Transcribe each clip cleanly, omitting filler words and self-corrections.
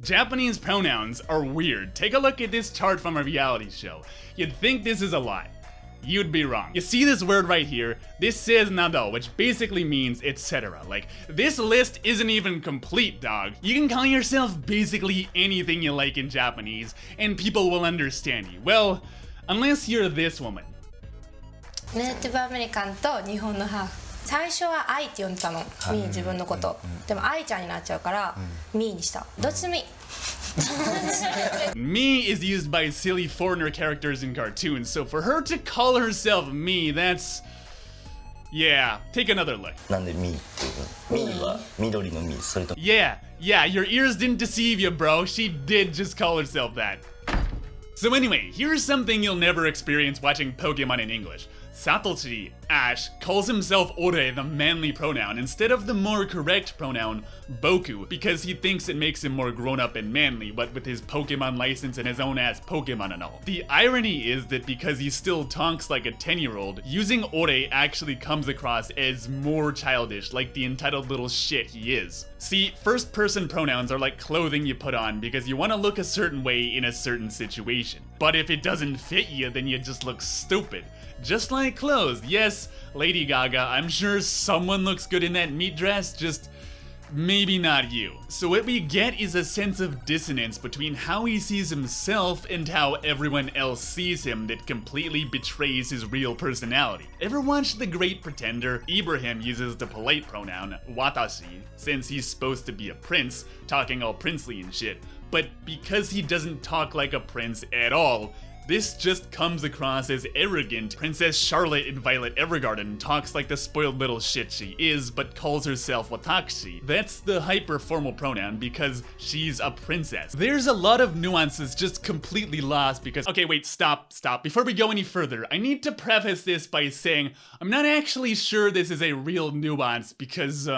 Japanese pronouns are weird. Take a look at this chart from a reality show. You'd think this is a lie. You'd be wrong. You see this word right here? This says nado, which basically means etc. Like, this list isn't even complete, dog. You can call yourself basically anything you like in Japanese, and people will understand you. Well, unless you're this woman. ネイティブアメリカンと日本のハーフ。最初は愛って呼んでたの、ミー自分のこと。でも愛ちゃんになっちゃうから、ミーにした。どっちでもいい。Me is used by silly foreigner characters in cartoons, so for her to call herself me, that's... Yeah, take another look. なんで me っていうの me は緑の me それと Yeah, your ears didn't deceive you, bro. She did just call herself that. So anyway, here's something you'll never experience watching Pokemon in English. Satoshi, Ash, calls himself Ore, the manly pronoun, instead of the more correct pronoun, Boku, because he thinks it makes him more grown-up and manly, what with his Pokemon license and his own-ass Pokemon and all. The irony is that because he still talks like a 10-year-old, using Ore actually comes across as more childish, like the entitled little shit he is. See, first-person pronouns are like clothing you put on because you want to look a certain way in a certain situation. But if it doesn't fit you, then you just look stupid. Just like clothes. Yes, Lady Gaga, I'm sure someone looks good in that meat dress, just maybe not you. So what we get is a sense of dissonance between how he sees himself and how everyone else sees him that completely betrays his real personality. Ever watched The Great Pretender? Ibrahim uses the polite pronoun, watashi, since he's supposed to be a prince, talking all princely and shit. But because he doesn't talk like a prince at all, this just comes across as arrogant. Princess Charlotte in Violet Evergarden talks like the spoiled little shit she is, but calls herself watashi. That's the hyper-formal pronoun because she's a princess. There's a lot of nuances just completely lost because... Okay, wait, stop. Before we go any further, I need to preface this by saying I'm not actually sure this is a real nuance because,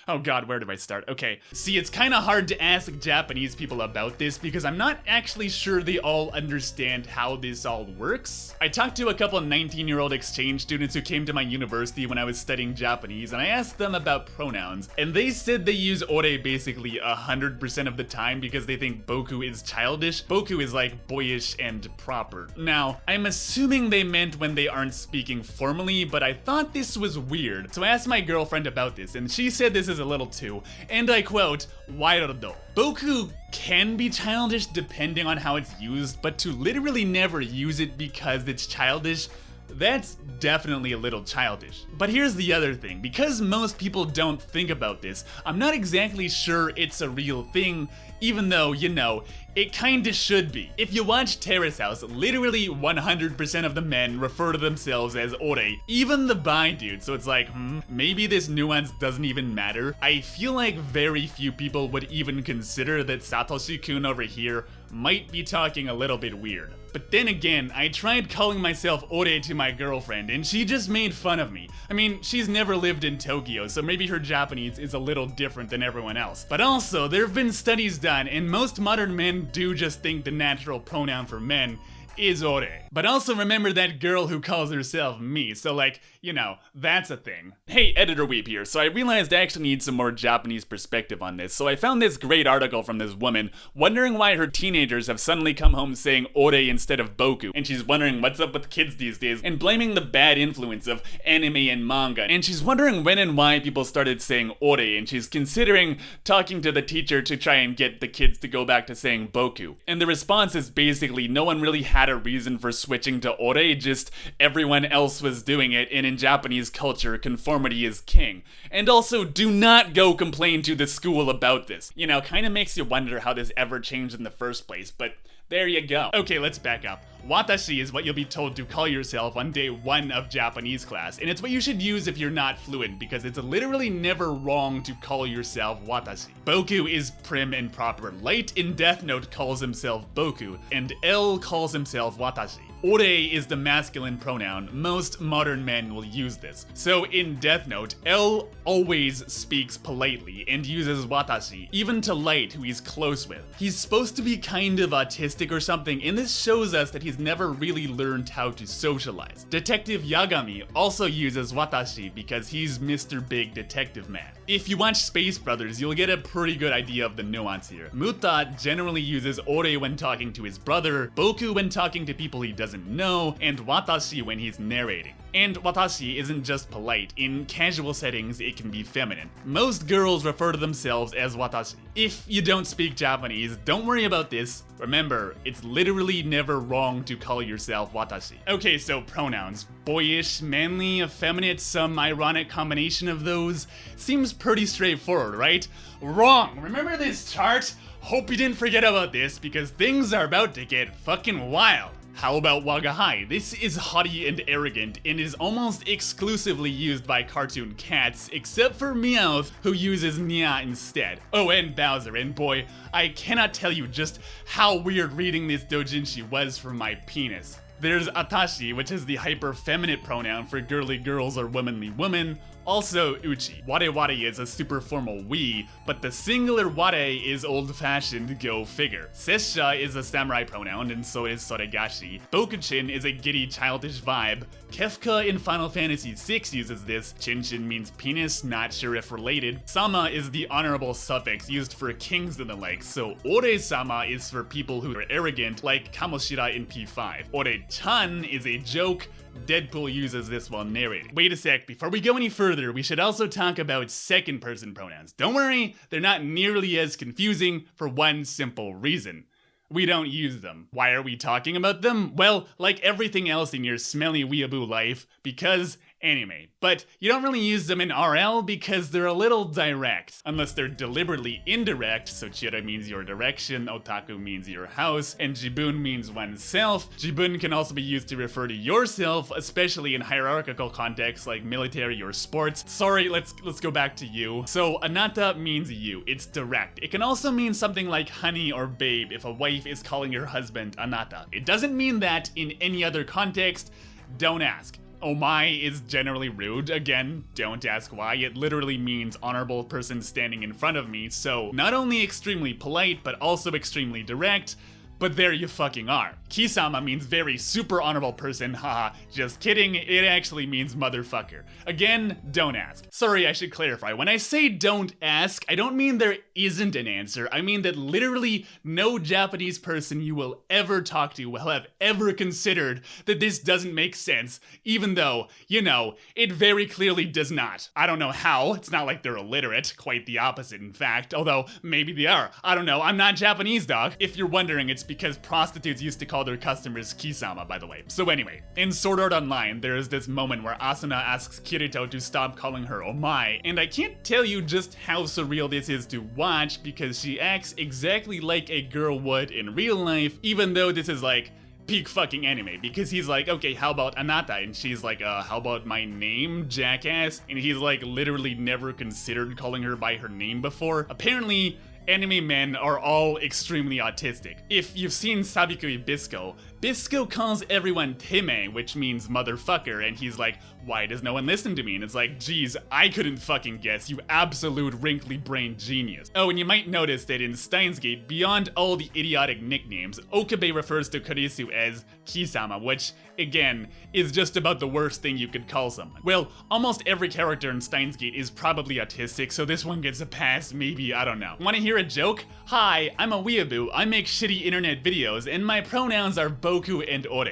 oh god, where do I start? Okay, see, it's kind of hard to ask Japanese people about this because I'm not actually sure they all understand how this all works. I talked to a couple 19-year-old exchange students who came to my university when I was studying Japanese, and I asked them about pronouns, and they said they use ore basically 100% of the time because they think boku is childish. Boku is like boyish and proper. Now, I'm assuming they meant when they aren't speaking formally, but I thought this was weird. So I asked my girlfriend about this, and she said this is a little too, and I quote, "Wairdo." Boku can be childish depending on how it's used, but to literally never use it because it's childish, that's definitely a little childish. But here's the other thing, because most people don't think about this, I'm not exactly sure it's a real thing, even though, you know, it kinda should be. If you watch Terrace House, literally 100% of the men refer to themselves as ore, even the bi dude, so it's like, maybe this nuance doesn't even matter. I feel like very few people would even consider that Satoshi-kun over here might be talking a little bit weird. But then again, I tried calling myself ore to my girlfriend, and she just made fun of me. I mean, she's never lived in Tokyo, so maybe her Japanese is a little different than everyone else. But also, there have been studies done, and most modern men do just think the natural pronoun for men is ore. But also remember that girl who calls herself me, so like, you know, that's a thing. Hey, Editor Weep here. So I realized I actually need some more Japanese perspective on this, so I found this great article from this woman wondering why her teenagers have suddenly come home saying ore instead of boku, and she's wondering what's up with kids these days, and blaming the bad influence of anime and manga, and she's wondering when and why people started saying ore, and she's considering talking to the teacher to try and get the kids to go back to saying boku. And the response is basically no one really had a reason for switching to ore, just everyone else was doing it, and in Japanese culture, conformity is king. And also, do not go complain to the school about this. You know, kinda makes you wonder how this ever changed in the first place, but there you go. Okay, let's back up. Watashi is what you'll be told to call yourself on day 1 of Japanese class, and it's what you should use if you're not fluent, because it's literally never wrong to call yourself watashi. Boku is prim and proper. Light in Death Note calls himself boku, and L calls himself watashi. ore is the masculine pronoun. Most modern men will use this. So in Death Note, L always speaks politely and uses watashi, even to Light, who he's close with. He's supposed to be kind of autistic or something, and this shows us that he's never really learned how to socialize. Detective Yagami also uses watashi because he's Mr. Big Detective Man. If you watch Space Brothers, you'll get a pretty good idea of the nuance here. Muta generally uses ore when talking to his brother, boku when talking to people he doesn't know, and watashi when he's narrating. And watashi isn't just polite. In casual settings, it can be feminine. Most girls refer to themselves as watashi. If you don't speak Japanese, don't worry about this. Remember, it's literally never wrong to call yourself watashi. Okay, so pronouns. Boyish, manly, effeminate, some ironic combination of those. Seems pretty straightforward, right? Wrong! Remember this chart? Hope you didn't forget about this because things are about to get fucking wild. How about wagahai? This is haughty and arrogant and is almost exclusively used by cartoon cats, except for Meowth, who uses nya instead. Oh, and Bowser, and boy, I cannot tell you just how weird reading this doujinshi was for my penis. There's atashi, which is the hyper-feminine pronoun for girly girls or womanly women. Also uchi. Ware ware is a super formal we, but the singular ware is old-fashioned, go figure. Sessha is a samurai pronoun, and so is soregashi. Bokuchin is a giddy, childish vibe. Kefka in Final Fantasy VI uses this. Chinchin means penis, not sure if related. Sama is the honorable suffix used for kings and the like, so ore-sama is for people who are arrogant, like Kamoshira in P5. Ore-chan is a joke. Deadpool uses this while narrating. Wait a sec, before we go any further, we should also talk about second person pronouns. Don't worry, they're not nearly as confusing for one simple reason. We don't use them. Why are we talking about them? Well, like everything else in your smelly weeaboo life, because anime. But you don't really use them in RL because they're a little direct. Unless they're deliberately indirect, so chira means your direction, otaku means your house, and jibun means oneself. Jibun can also be used to refer to yourself, especially in hierarchical contexts like military or sports. Sorry, let's go back to you. So anata means you, it's direct. It can also mean something like honey or babe if a wife is calling her husband anata. It doesn't mean that in any other context. Don't ask. Omae is generally rude. Again, don't ask why. It literally means honorable person standing in front of me, so not only extremely polite, but also extremely direct. But there you fucking are. Kisama means very super honorable person, haha, just kidding, it actually means motherfucker. Again, don't ask. Sorry, I should clarify, when I say don't ask, I don't mean there isn't an answer, I mean that literally no Japanese person you will ever talk to will have ever considered that this doesn't make sense, even though, you know, it very clearly does not. I don't know how, it's not like they're illiterate, quite the opposite in fact, although maybe they are. I don't know, I'm not Japanese, dog. If you're wondering, it's because prostitutes used to call their customers Kisama, by the way. So anyway, in Sword Art Online, there is this moment where Asuna asks Kirito to stop calling her Omae, and I can't tell you just how surreal this is to watch because she acts exactly like a girl would in real life, even though this is like peak fucking anime, because he's like, okay, how about Anata? And she's like, how about my name, jackass? And he's like literally never considered calling her by her name before. Apparently, anime men are all extremely autistic. If you've seen Sabikui Bisco, Bisco calls everyone Time, which means motherfucker, and he's like, why does no one listen to me? And it's like, geez, I couldn't fucking guess, you absolute wrinkly-brained genius. Oh, and you might notice that in Steins Gate, beyond all the idiotic nicknames, Okabe refers to Kurisu as Kisama, which, again, is just about the worst thing you could call someone. Well, almost every character in Steins Gate is probably autistic, so this one gets a pass, maybe, I don't know. Wanna hear a joke? Hi, I'm a weeaboo, I make shitty internet videos, and my pronouns are boku and ore.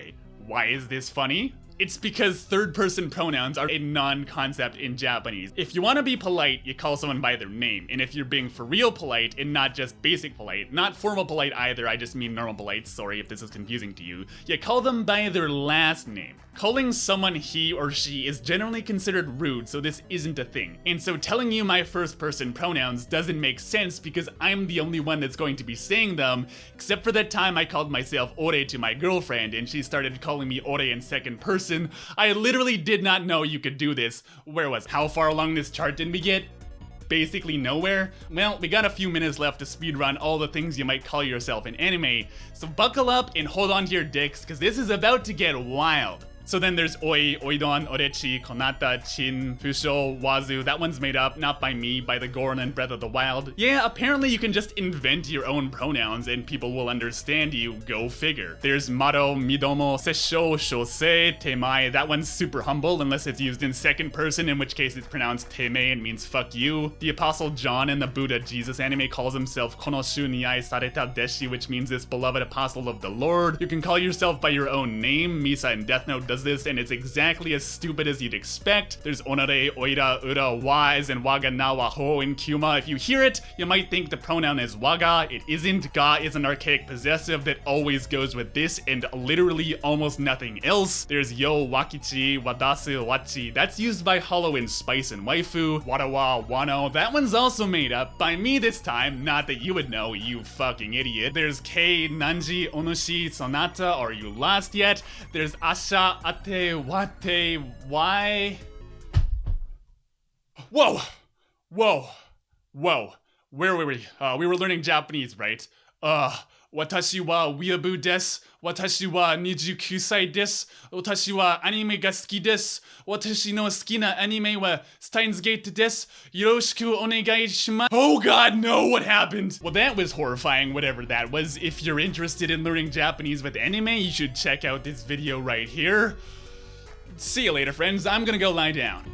Why is this funny? It's because third-person pronouns are a non-concept in Japanese. If you want to be polite, you call someone by their name. And if you're being for real polite and not just basic polite, not formal polite either, I just mean normal polite, sorry if this is confusing to you, you call them by their last name. Calling someone he or she is generally considered rude, so this isn't a thing. And so telling you my first-person pronouns doesn't make sense because I'm the only one that's going to be saying them, except for that time I called myself ore to my girlfriend and she started calling me ore in second person. I literally did not know you could do this. Where was? How far along this chart did we get? basically nowhere? Well, we got a few minutes left to speedrun all the things you might call yourself in anime, so buckle up and hold on to your dicks, because this is about to get wild. So then there's oi, oidon, orechi, konata, chin, fusho, wazu. That one's made up, not by me, by the Goron in Breath of the Wild. Yeah, apparently you can just invent your own pronouns and people will understand you, go figure. There's maro, midomo, sessho, shosei, temai. That one's super humble unless it's used in second person, in which case it's pronounced teme and means fuck you. The Apostle John in the Buddha Jesus anime calls himself konoshu niai sareta deshi, which means this beloved apostle of the Lord. You can call yourself by your own name. Misa in Death Note does this, and it's exactly as stupid as you'd expect. There's onare, oira, ura, wa, as in waga, na, wa, ho in Kyuma. If you hear it, you might think the pronoun is waga. It isn't. Ga is an archaic possessive that always goes with this and literally almost nothing else. There's yo, wakichi, wadasu, wachi. That's used by Hollow in Spice and Waifu. Wadawa, wano. That one's also made up by me this time. Not that you would know, you fucking idiot. There's kei, nanji, onushi, sonata. Are you lost yet? There's asha, ate, wate, why? Whoa! Whoa! Whoa! Where were we? We were learning Japanese, right? Watashi wa weeaboo desu. Watashi wa 29 歳です. Watashi wa anime ga suki desu. Watashi no suki na anime wa Steins Gate desu. Yoroshiku onegai shimasu. Oh god, no, what happened? Well, that was horrifying, whatever that was. If you're interested in learning Japanese with anime, you should check out this video right here. See you later, friends. I'm gonna go lie down.